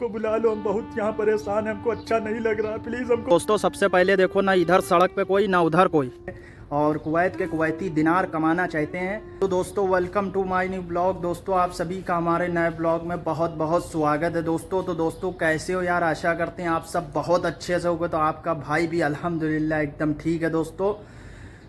हमको बुला लो, हम बहुत यहाँ परेशान हैं, हमको अच्छा नहीं लग रहा, प्लीज़ हमको। दोस्तों सबसे पहले देखो, ना इधर सड़क पे कोई ना उधर कोई, और कुवैत के कुवैती दिनार कमाना चाहते हैं। तो दोस्तों welcome to my new blog. दोस्तों आप सभी का हमारे नए ब्लॉग में बहुत बहुत स्वागत है दोस्तों। तो दोस्तों कैसे हो यार, आशा करते हैं आप सब बहुत अच्छे से होगे। तो आपका भाई भी अल्हम्दुलिल्लाह एकदम ठीक है दोस्तों।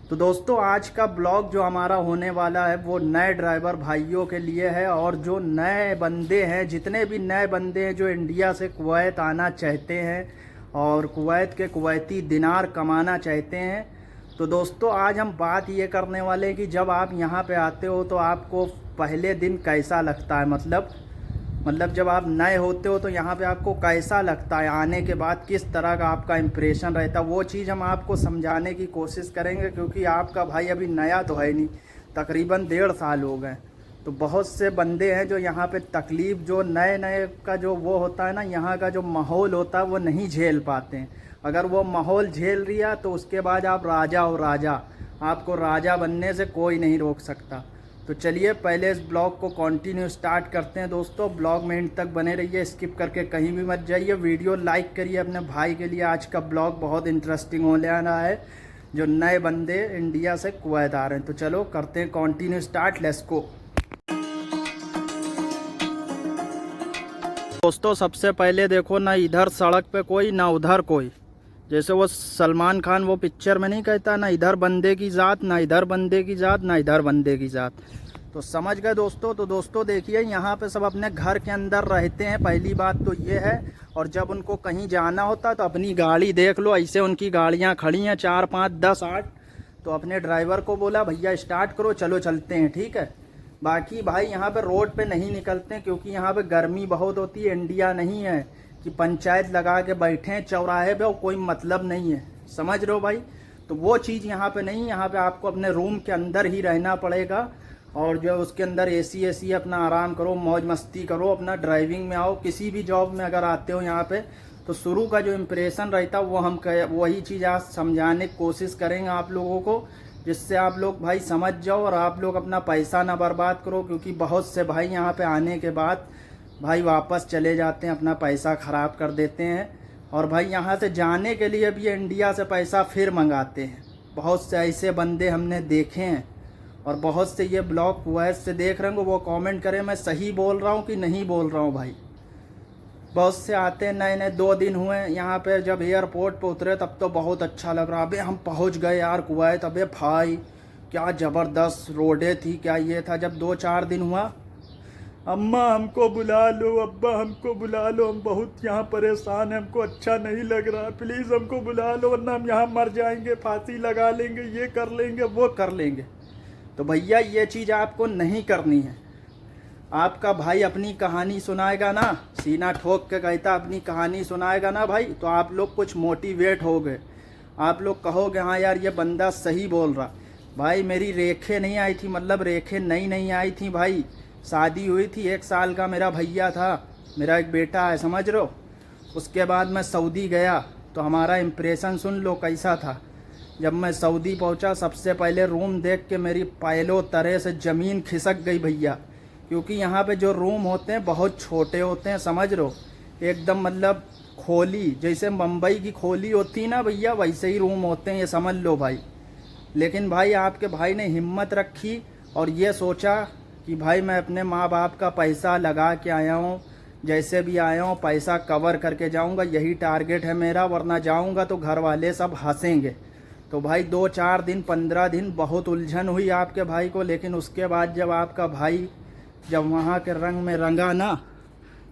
तो दोस्तों आज का ब्लॉग जो हमारा होने वाला है वो नए ड्राइवर भाइयों के लिए है, और जो नए बंदे हैं, जितने भी नए बंदे हैं जो इंडिया से कुवैत आना चाहते हैं और कुवैत के कुवैती दिनार कमाना चाहते हैं। तो दोस्तों आज हम बात ये करने वाले हैं कि जब आप यहाँ पे आते हो तो आपको पहले दिन कैसा लगता है, मतलब जब आप नए होते हो तो यहाँ पे आपको कैसा लगता है, आने के बाद किस तरह का आपका इम्प्रेशन रहता है, वो चीज़ हम आपको समझाने की कोशिश करेंगे। क्योंकि आपका भाई अभी नया तो है नहीं, तकरीबन 1.5 साल हो गए। तो बहुत से बंदे हैं जो यहाँ पे तकलीफ़, जो नए नए का जो वो होता है ना, यहाँ का जो माहौल होता है वो नहीं झेल पाते हैं। अगर वो माहौल झेल लिया तो उसके बाद आप राजा हो राजा, आपको राजा बनने से कोई नहीं रोक सकता। तो चलिए पहले इस ब्लॉग को कंटिन्यू स्टार्ट करते हैं दोस्तों। ब्लॉग में एंड तक बने रहिए, स्किप करके कहीं भी मत जाइए। वीडियो लाइक करिए अपने भाई के लिए। आज का ब्लॉग बहुत इंटरेस्टिंग होने वाला है, जो नए बंदे इंडिया से कुवैत आ रहे हैं। तो चलो करते हैं कंटिन्यू स्टार्ट, लेट्स गो। दोस्तों सबसे पहले देखो, ना इधर सड़क पे कोई ना उधर कोई। जैसे वो सलमान खान वो पिक्चर में नहीं कहता, ना इधर बंदे की ज़ात, ना इधर बंदे की ज़ात, ना इधर बंदे की ज़ात। तो समझ गए दोस्तों। तो दोस्तों देखिए, यहाँ पे सब अपने घर के अंदर रहते हैं, पहली बात तो ये है। और जब उनको कहीं जाना होता है तो अपनी गाड़ी देख लो, ऐसे उनकी गाड़ियाँ खड़ी हैं 4 5 10 8। तो अपने ड्राइवर को बोला भैया स्टार्ट करो, चलो चलते हैं, ठीक है। बाकी भाई यहाँ पे रोड पे नहीं निकलते हैं, क्योंकि यहाँ पे गर्मी बहुत होती है। इंडिया नहीं है कि पंचायत लगा के बैठे हैं चौराहे पे और कोई मतलब नहीं है, समझ रहे हो भाई। तो वो चीज़ यहाँ पे नहीं, यहाँ पे आपको अपने रूम के अंदर ही रहना पड़ेगा। और जो उसके अंदर एसी अपना आराम करो, मौज मस्ती करो, अपना ड्राइविंग में आओ। किसी भी जॉब में अगर आते हो यहाँ पे तो शुरू का जो इम्प्रेशन रहता है वो हम वही चीज़ आज समझाने की कोशिश करेंगे आप लोगों को, जिससे आप लोग भाई समझ जाओ और आप लोग अपना पैसा ना बर्बाद करो। क्योंकि बहुत से भाई यहाँ पे आने के बाद भाई वापस चले जाते हैं, अपना पैसा ख़राब कर देते हैं। और भाई यहाँ से जाने के लिए भी इंडिया से पैसा फिर मंगाते हैं। बहुत से ऐसे बंदे हमने देखे हैं, और बहुत से ये ब्लॉग कुवैत से देख रहे होंगे, वो कमेंट करें मैं सही बोल रहा हूँ कि नहीं बोल रहा हूँ भाई। बहुत से आते हैं नए नए, 2 दिन हुए यहाँ पे, जब एयरपोर्ट पे उतरे तब तो बहुत अच्छा लग रहा, अबे हम पहुँच गए यार कुवैत, अबे भाई क्या ज़बरदस्त रोडें थी, क्या ये था। जब 2 4 दिन हुआ, अम्मा हमको बुला लो, अब्बा हमको बुला लो, हम बहुत यहाँ परेशान हैं, हमको अच्छा नहीं लग रहा, प्लीज़ हमको बुला लो, वरना हम यहाँ मर जाएंगे, फांसी लगा लेंगे, ये कर लेंगे, वो कर लेंगे। तो भैया ये चीज़ आपको नहीं करनी है। आपका भाई अपनी कहानी सुनाएगा ना, सीना ठोक के कहता अपनी कहानी सुनाएगा ना भाई, तो आप लोग कुछ मोटिवेट हो गए, आप लोग कहोगे हाँ यार ये बंदा सही बोल रहा। भाई मेरी रेखें नहीं आई थी, मतलब रेखें नहीं आई थी भाई। शादी हुई थी, 1 साल का मेरा भैया था, मेरा एक बेटा है, समझ रहे हो। उसके बाद मैं सऊदी गया, तो हमारा इम्प्रेशन सुन लो कैसा था। जब मैं सऊदी पहुंचा, सबसे पहले रूम देख के मेरी पैलों तरह से ज़मीन खिसक गई भैया। क्योंकि यहाँ पे जो रूम होते हैं बहुत छोटे होते हैं, समझ रहे हो, एकदम मतलब खोली, जैसे मुंबई की खोली होती ना भैया, वैसे ही रूम होते हैं, ये समझ लो भाई। लेकिन भाई आपके भाई ने हिम्मत रखी और ये सोचा कि भाई मैं अपने माँ बाप का पैसा लगा के आया हूँ, जैसे भी आया हूँ पैसा कवर करके जाऊँगा, यही टारगेट है मेरा, वरना जाऊँगा तो घर वाले सब हंसेंगे। तो भाई 2 4 दिन 15 दिन बहुत उलझन हुई आपके भाई को। लेकिन उसके बाद जब आपका भाई जब वहाँ के रंग में रंगा ना,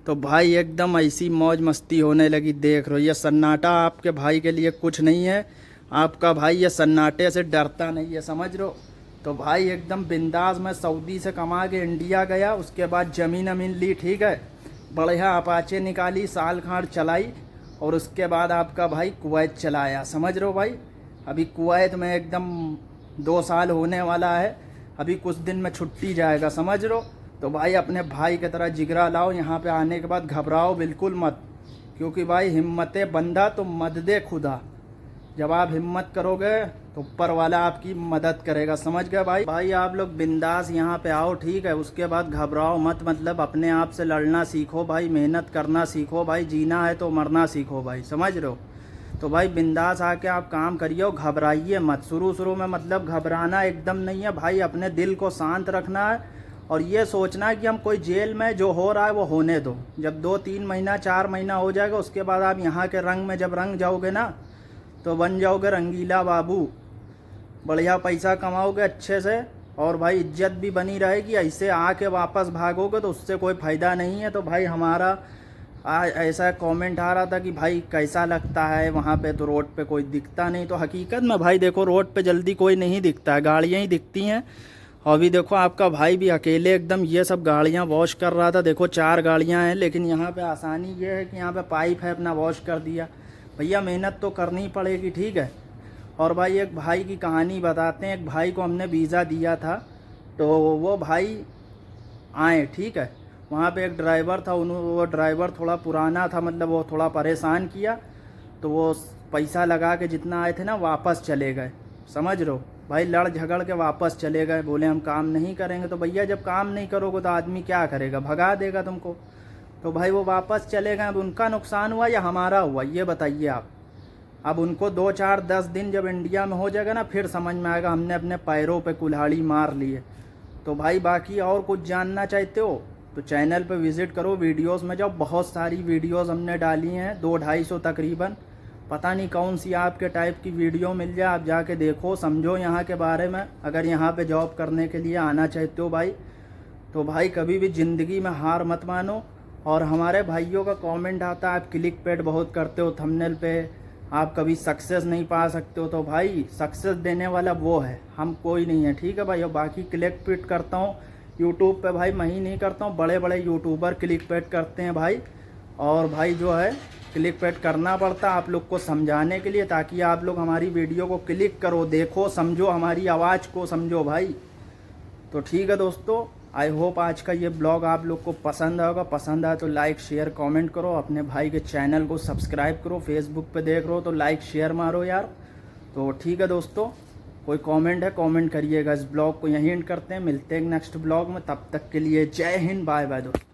तो भाई एकदम ऐसी मौज मस्ती होने लगी। देख रहे हो ये सन्नाटा आपके भाई के लिए कुछ नहीं है, आपका भाई ये सन्नाटे से डरता नहीं है, समझ रहे हो। तो भाई एकदम बिंदास मैं सऊदी से कमा के इंडिया गया, उसके बाद ज़मीन अमीन ली, ठीक है, बढ़िया अपाचे निकाली, साल खाड़ चलाई, और उसके बाद आपका भाई कुवैत चला आया, समझ रहे हो भाई। अभी कुवैत में एकदम 2 साल होने वाला है, अभी कुछ दिन में छुट्टी जाएगा, समझ रहे हो। तो भाई अपने भाई की तरह जिगरा लाओ, यहाँ पे आने के बाद घबराओ बिल्कुल मत, क्योंकि भाई हिम्मत बंदा तो मदद खुदा, जब आप हिम्मत करोगे तो ऊपर वाला आपकी मदद करेगा, समझ गए भाई। भाई आप लोग बिंदास यहाँ पे आओ, ठीक है। उसके बाद घबराओ मत, मतलब अपने आप से लड़ना सीखो भाई, मेहनत करना सीखो भाई, जीना है तो मरना सीखो भाई, समझ रहे हो। तो भाई बिंदास आके आप काम करिए, घबराइए मत। शुरू में मतलब घबराना एकदम नहीं है भाई, अपने दिल को शांत रखना है और ये सोचना है कि हम कोई जेल में जो हो रहा है वो होने दो। जब 2-3 महीना 4 महीना हो जाएगा उसके बाद आप यहाँ के रंग में जब रंग जाओगे ना तो बन जाओगे रंगीला बाबू, बढ़िया पैसा कमाओगे अच्छे से और भाई इज्जत भी बनी रहेगी। ऐसे आके वापस भागोगे तो उससे कोई फ़ायदा नहीं है। तो भाई हमारा ऐसा कमेंट आ रहा था कि भाई कैसा लगता है वहाँ पे, तो रोड पे कोई दिखता नहीं। तो हकीकत में भाई देखो रोड पे जल्दी कोई नहीं दिखता है, गाड़ियाँ ही दिखती हैं। और अभी देखो आपका भाई भी अकेले एकदम ये सब गाड़ियाँ वॉश कर रहा था। देखो 4 गाड़ियाँ हैं, लेकिन यहाँ पे आसानी ये है कि यहाँ पे पाइप है, अपना वॉश कर दिया। भैया मेहनत तो करनी पड़ेगी, ठीक है। और भाई एक भाई की कहानी बताते हैं। एक भाई को हमने वीज़ा दिया था, तो वो भाई आए, ठीक है। वहाँ पे एक ड्राइवर था, वो ड्राइवर थोड़ा पुराना था, मतलब वो थोड़ा परेशान किया। तो वो पैसा लगा के जितना आए थे ना वापस चले गए, समझ रहे हो भाई। लड़ झगड़ के वापस चले गए, बोले हम काम नहीं करेंगे। तो भैया जब काम नहीं करोगे तो आदमी क्या करेगा, भगा देगा तुमको। तो भाई वो वापस चले गए। अब उनका नुकसान हुआ या हमारा हुआ, ये बताइए आप। अब उनको 2-4-10 दिन जब इंडिया में हो जाएगा ना फिर समझ में आएगा हमने अपने पैरों पे कुल्हाड़ी मार लिए। तो भाई बाकी और कुछ जानना चाहते हो तो चैनल पे विज़िट करो, वीडियोस में जाओ, बहुत सारी वीडियोस हमने डाली हैं, 200-250 तकरीबन। पता नहीं कौन सी आपके टाइप की वीडियो मिल जाए, आप जाके देखो, समझो यहाँ के बारे में। अगर यहाँ पे जॉब करने के लिए आना चाहते हो भाई, तो भाई कभी भी ज़िंदगी में हार मत मानो। और हमारे भाइयों का कमेंट आता है आप क्लिक पेट बहुत करते हो थंबनेल पे, आप कभी सक्सेस नहीं पा सकते हो। तो भाई सक्सेस देने वाला वो है, हम कोई नहीं है, ठीक है भाई। और बाकी क्लिक पेट करता हूँ यूट्यूब पे भाई, मैं ही नहीं करता हूँ, बड़े बड़े यूट्यूबर क्लिक पेट करते हैं भाई। और भाई जो है क्लिक पेट करना पड़ता है आप लोग को समझाने के लिए, ताकि आप लोग हमारी वीडियो को क्लिक करो, देखो, समझो, हमारी आवाज़ को समझो भाई। तो ठीक है दोस्तों, आई होप आज का ये ब्लॉग आप लोग को पसंद आएगा। पसंद आए तो लाइक शेयर कमेंट करो, अपने भाई के चैनल को सब्सक्राइब करो, फेसबुक पे देख रहे हो तो लाइक शेयर मारो यार। तो ठीक है दोस्तों, कोई कमेंट है कमेंट करिएगा। इस ब्लॉग को यहीं एंड करते हैं, मिलते हैं नेक्स्ट ब्लॉग में, तब तक के लिए जय हिंद, बाय बाय दोस्तों।